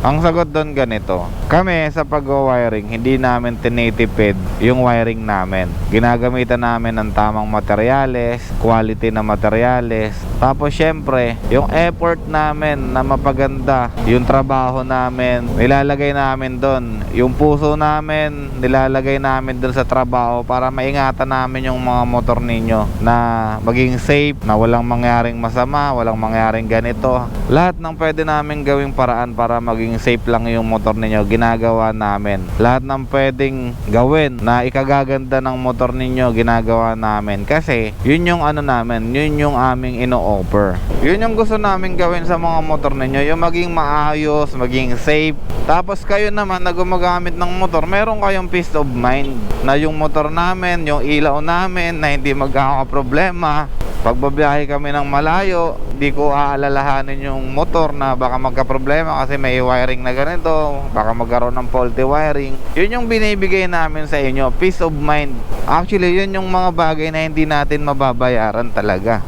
Ang sagot doon ganito. Kami sa pag-wiring, hindi namin tinitipid yung wiring namin. Ginagamitan namin ng tamang materyales, quality na materyales. Tapos syempre, yung effort namin na mapaganda, yung trabaho namin, nilalagay namin doon. Yung puso namin, nilalagay namin doon sa trabaho para maingatan namin yung mga motor ninyo na maging safe, na walang mangyaring masama, walang mangyaring ganito. Lahat ng pwede namin gawing paraan para maging safe lang yung motor ninyo, ginagawa namin. Lahat ng pwedeng gawin na ikagaganda ng motor ninyo, ginagawa namin. Kasi yun yung ano namin, yun yung aming ino-offer. Yun yung gusto namin gawin sa mga motor ninyo, yung maging maayos, maging safe. Tapos kayo naman na gumagamit ng motor, meron kayong peace of mind na yung motor namin, yung ilaw namin, na hindi magkakaproblema. Pagbabiyahe kami ng malayo, di ko aalalahanin yung motor na baka magka-problema kasi may wiring na ganito, baka magkaroon ng faulty wiring. Yun yung binibigay namin sa inyo, peace of mind. Actually, yun yung mga bagay na hindi natin mababayaran talaga.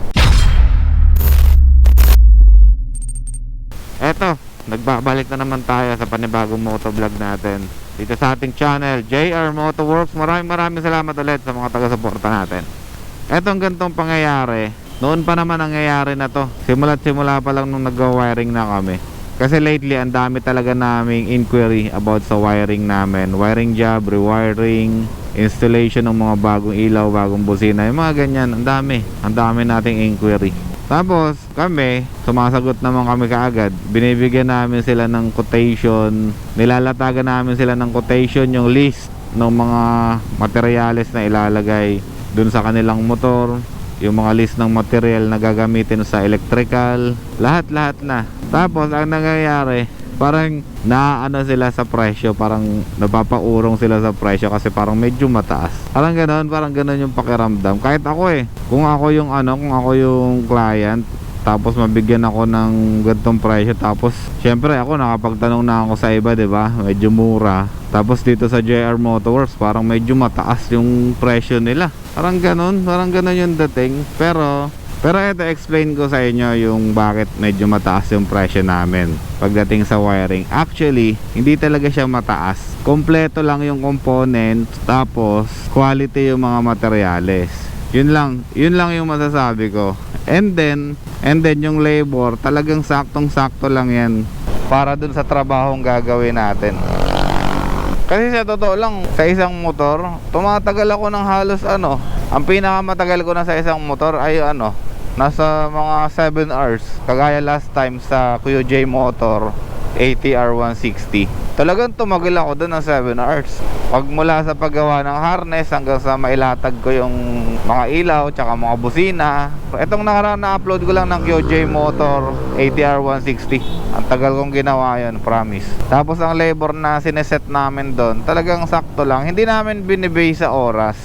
Eto, nagbabalik na naman tayo sa panibagong motovlog natin dito sa ating channel, JR Motoworks. Maraming salamat ulit sa mga taga-suporta natin. Etong gantong pangyayari, noon pa naman nangyayari na to. Simula pa lang nung nag-wiring na kami. Kasi lately, ang dami talaga naming inquiry about sa wiring namin. Wiring job, rewiring, installation ng mga bagong ilaw, bagong busina, yung mga ganyan. Ang dami nating inquiry. Tapos kami, sumasagot naman kami kaagad. Binibigyan namin sila ng quotation, nilalatagan namin sila ng quotation, yung list ng mga materyales na ilalagay dun sa kanilang motor, yung mga list ng material na gagamitin sa electrical, lahat na. Tapos ang nangyayari, parang naano sila sa presyo, parang napapaurong sila sa presyo kasi parang medyo mataas. Parang ganoon yung pakiramdam. Kahit ako kung ako yung client, tapos mabigyan ako ng gantong presyo, tapos syempre ako nakapagtanong na ako sa iba, 'di ba? Medyo mura. Tapos dito sa JR Motoworks, parang medyo mataas yung presyo nila. Parang ganon yung dating. Pero ito, explain ko sa inyo yung bakit medyo mataas yung presyo namin pagdating sa wiring. Actually, hindi talaga siya mataas. Kompleto lang yung component, tapos quality yung mga materyales. Yun lang yung masasabi ko. And then yung labor, talagang saktong-sakto lang yan para dun sa trabahong gagawin natin. Kasi sa totoo lang, sa isang motor, tumatagal ako ng halos ang pinakamatagal ko na sa isang motor ay nasa mga 7 hours. Kagaya last time sa QJ Motor ATR 160, talagang tumagal ako doon ng 7 hours. Pag mula sa paggawa ng harness hanggang sa mailatag ko yung mga ilaw tsaka mga busina. Itong nakaraan na-upload ko lang ng QJ Motor ATR 160. Ang tagal kong ginawa yun, promise. Tapos ang labor na sineset namin doon, talagang sakto lang. Hindi namin binibase sa oras.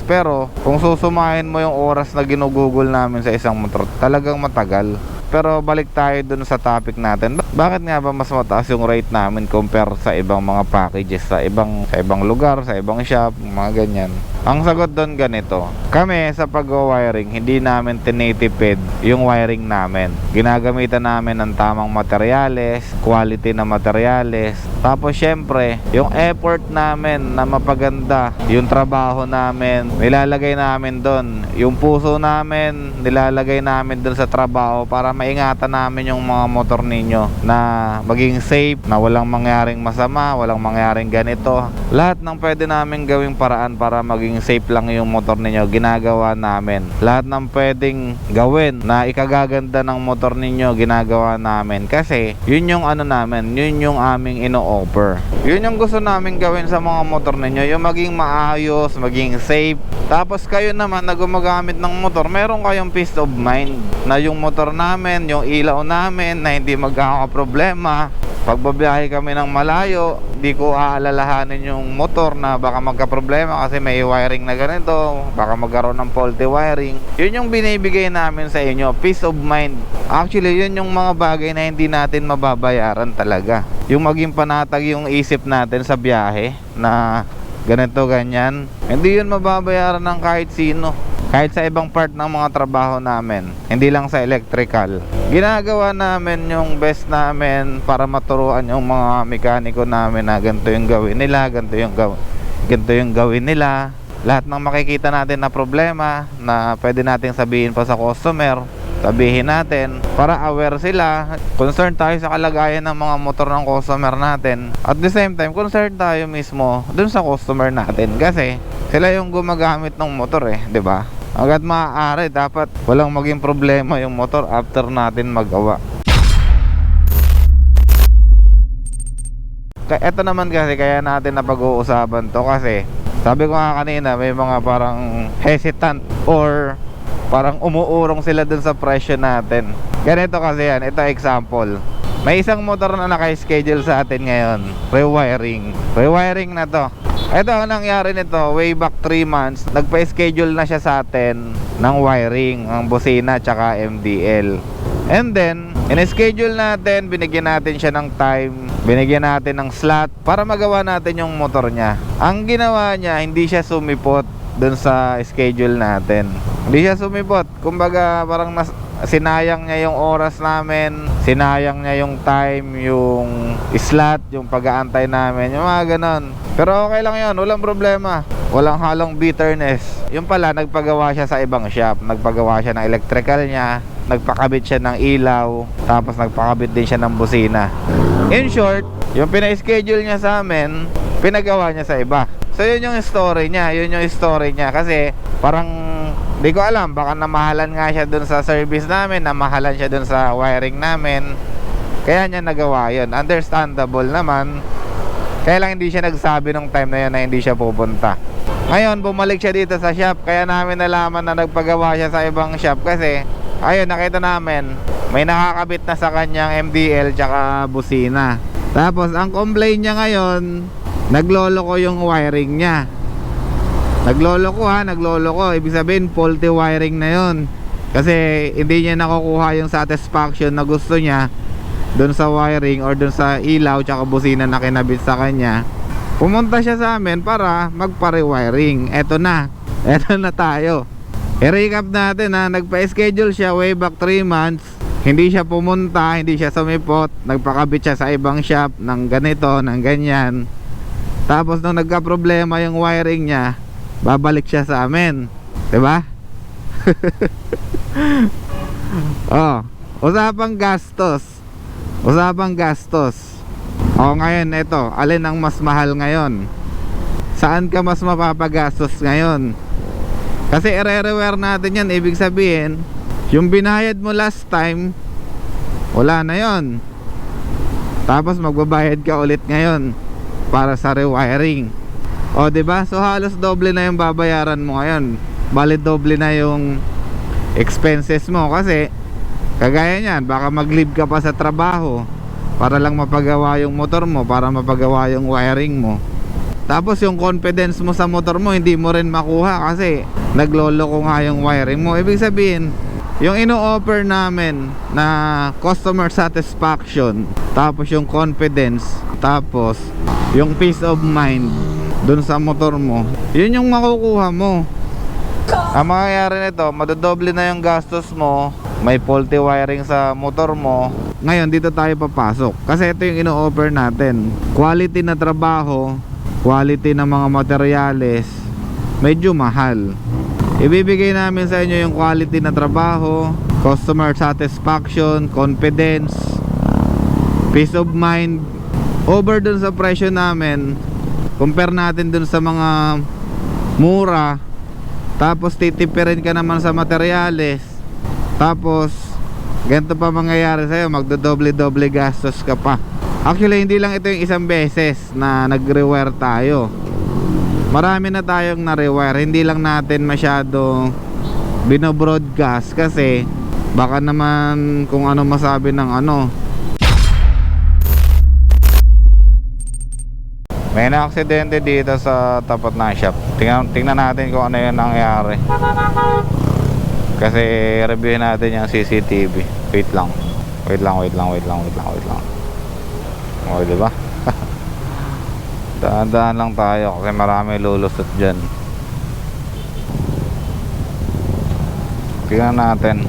Pero kung susumahin mo yung oras na ginugugol namin sa isang motor, talagang matagal. Pero balik tayo dun sa topic natin. Bakit nga ba mas mataas yung rate namin compare sa ibang mga packages, sa ibang lugar, sa ibang shop, mga ganyan? Ang sagot doon ganito. Kami sa pag-wiring, hindi namin tinitipid yung wiring namin. Ginagamitan namin ng tamang materyales, quality na materyales. Tapos syempre, yung effort namin na mapaganda, yung trabaho namin, nilalagay namin doon. Yung puso namin, nilalagay namin doon sa trabaho para maingatan namin yung mga motor ninyo na maging safe, na walang mangyaring masama, walang mangyaring ganito. Lahat ng pwede namin gawing paraan para maging safe lang yung motor ninyo, ginagawa namin. Lahat ng pwedeng gawin na ikagaganda ng motor ninyo, ginagawa namin. Kasi yun yung namin, yun yung aming ino-offer. Yun yung gusto namin gawin sa mga motor ninyo, yung maging maayos, maging safe. Tapos kayo naman na gumagamit ng motor, meron kayong peace of mind na yung motor namin, yung ilaw namin, na hindi magkakaproblema. Pagbabiyahe kami ng malayo, di ko aalalahanin yung motor na baka magka-problema kasi may wiring na ganito, baka magkaroon ng faulty wiring. Yun yung binibigay namin sa inyo, peace of mind. Actually, yun yung mga bagay na hindi natin mababayaran talaga. Yung maging panatag yung isip natin sa biyahe na ganito, ganyan, hindi yun mababayaran ng kahit sino. Kahit sa ibang part ng mga trabaho namin, hindi lang sa electrical, ginagawa namin yung best namin para maturuan yung mga mekaniko namin na ganito yung gawin nila, ganito yung gawin nila. Lahat ng makikita natin na problema na pwede nating sabihin pa sa customer, sabihin natin para aware sila. Concerned tayo sa kalagayan ng mga motor ng customer natin. At the same time, concerned tayo mismo dun sa customer natin kasi sila yung gumagamit ng motor di ba? Hanggat maaari, dapat walang maging problema yung motor after natin magawa. Ito naman kasi kaya natin napag-uusapan to kasi sabi ko nga kanina, may mga parang hesitant or parang umuurong sila dun sa presyo natin. Ganito kasi yan, ito example. May isang motor na naka-schedule sa atin ngayon, rewiring na to. Ito ang nangyari nito, way back 3 months, nagpa-schedule na siya sa atin ng wiring, ang busina tsaka MDL. And then, in-schedule natin, binigyan natin siya ng time, binigyan natin ng slot para magawa natin yung motor niya. Ang ginawa niya, hindi siya sumipot dun sa schedule natin. Hindi siya sumipot. Kumbaga, parang sinayang niya yung oras namin, sinayang niya yung time, yung slot, yung pag-aantay namin, yung mga ganon. Pero okay lang yun, walang problema, walang halong bitterness. Yung pala, nagpagawa siya sa ibang shop, nagpagawa siya ng electrical niya, nagpakabit siya ng ilaw, tapos nagpakabit din siya ng busina. In short, yung pina-schedule niya sa amin, pinagawa niya sa iba. So yun yung story niya, kasi parang di ko alam, baka namahalan nga siya dun sa service namin, namahalan siya dun sa wiring namin, kaya niya nagawa yun. Understandable naman. Kaya lang hindi siya nagsabi nung time na yun na hindi siya pupunta. Ngayon, bumalik siya dito sa shop, kaya namin nalaman na nagpagawa siya sa ibang shop kasi ayun, nakita namin may nakakabit na sa kanyang MDL tsaka busina. Tapos ang complaint niya ngayon, nagloloko yung wiring niya. Nagloloko, ibig sabihin faulty wiring na yun. Kasi hindi niya nakukuha yung satisfaction na gusto niya doon sa wiring or doon sa ilaw tsaka busina na kinabit sa kanya. Pumunta siya sa amin para magpa-rewiring. Eto na tayo. I-recap natin nagpa-schedule siya way back 3 months. Hindi siya pumunta, hindi siya sumipot, nagpakabit siya sa ibang shop ng ganito, ng ganyan. Tapos nung nagka-problema yung wiring niya, babalik siya sa amin, 'di ba? Usapang gastos. Ngayon ito, alin ang mas mahal ngayon? Saan ka mas mapapagastos ngayon? Kasi i-re-rewire natin yan, ibig sabihin yung binayad mo last time, wala na yon. Tapos magbabayad ka ulit ngayon para sa rewiring. Diba? So halos doble na yung babayaran mo ngayon. Bali doble na yung expenses mo kasi kagaya niyan, baka mag-leave ka pa sa trabaho para lang mapagawa yung motor mo, para mapagawa yung wiring mo. Tapos yung confidence mo sa motor mo hindi mo rin makuha kasi nagloloko nga yung wiring mo. Ibig sabihin, yung ino-offer namin na customer satisfaction, tapos yung confidence, tapos yung peace of mind dun sa motor mo, yun yung makukuha mo. Ang mangyayari nito, madodoble na yung gastos mo, may faulty wiring sa motor mo. Ngayon dito tayo papasok kasi ito yung ino-offer natin, quality na trabaho, quality ng mga materyales, medyo mahal. Ibibigay namin sa inyo yung quality na trabaho, customer satisfaction, confidence, peace of mind over dun sa presyo namin. Compare natin dun sa mga mura, tapos titipirin ka naman sa materyales, tapos ganito pa mangyayari sa'yo, magdodoble-doble gastos ka pa. Actually hindi lang ito yung isang beses na nag-rewire tayo, marami na tayong na-rewire. Hindi lang natin masyado binobroadcast kasi baka naman kung ano masabi ng ano. May na-aksidente dito sa tapat na shop. Tingnan natin kung ano yung nangyari. Kasi reviewin natin yung CCTV. Wait lang. Okay, diba? Daan-daan lang tayo kasi marami lulusot dyan. Tingnan natin.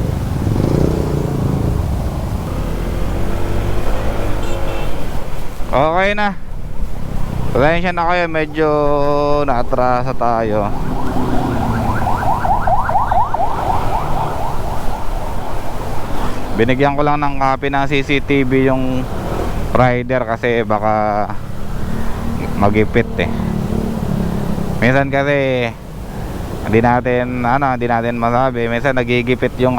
Okay na. Pasensya na kayo, medyo naatrasa tayo. Binigyan ko lang ng copy ng CCTV yung rider kasi baka magipit eh. Minsan kasi hindi natin masabi. Minsan nagigipit yung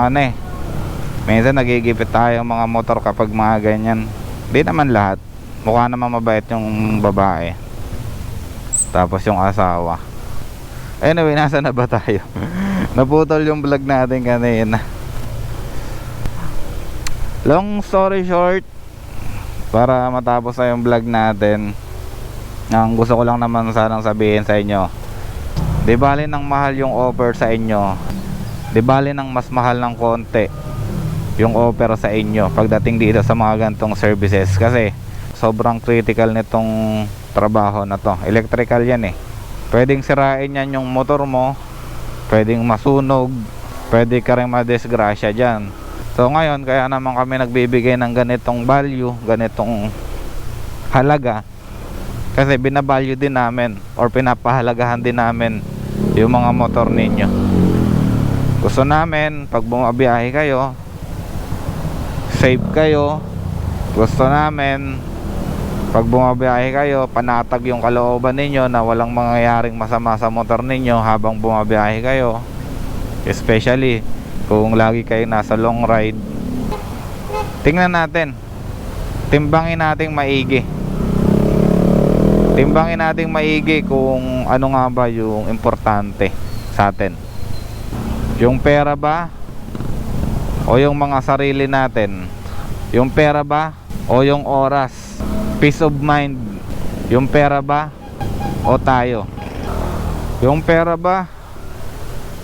minsan nagigipit tayo mga motor kapag mga ganyan. Hindi naman lahat. Mukha naman mabait yung babae. Tapos yung asawa. Anyway, nasa na ba tayo? Naputol yung vlog natin kanina. Long story short, para matapos na yung vlog natin, ang gusto ko lang naman sanang sabihin sa inyo, di bali nang mahal yung offer sa inyo, di bali nang mas mahal ng konti yung offer sa inyo pagdating dito sa mga gantong services. Kasi sobrang critical nitong trabaho na to. Electrical yan eh. Pwedeng sirain yan yung motor mo, pwedeng masunog, pwede ka rin madisgrasya dyan. So ngayon, kaya naman kami nagbibigay ng ganitong value, ganitong halaga, kasi binavalue din namin or pinapahalagahan din namin yung mga motor ninyo. Gusto namin pag bumabiyahe kayo, safe kayo. Gusto namin pag bumabiyahe kayo, panatag yung kalooban ninyo na walang mangyayaring masama sa motor ninyo habang bumabiyahe kayo. Especially kung lagi kayo nasa long ride. Tingnan natin, timbangin nating maigi. Timbangin nating maigi kung ano nga ba yung importante sa atin. Yung pera ba o yung mga sarili natin? Yung pera ba o yung oras? Peace of mind. Yung pera ba o tayo? Yung pera ba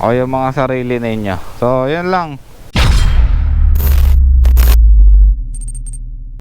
o yung mga sarili ninyo? So yun lang.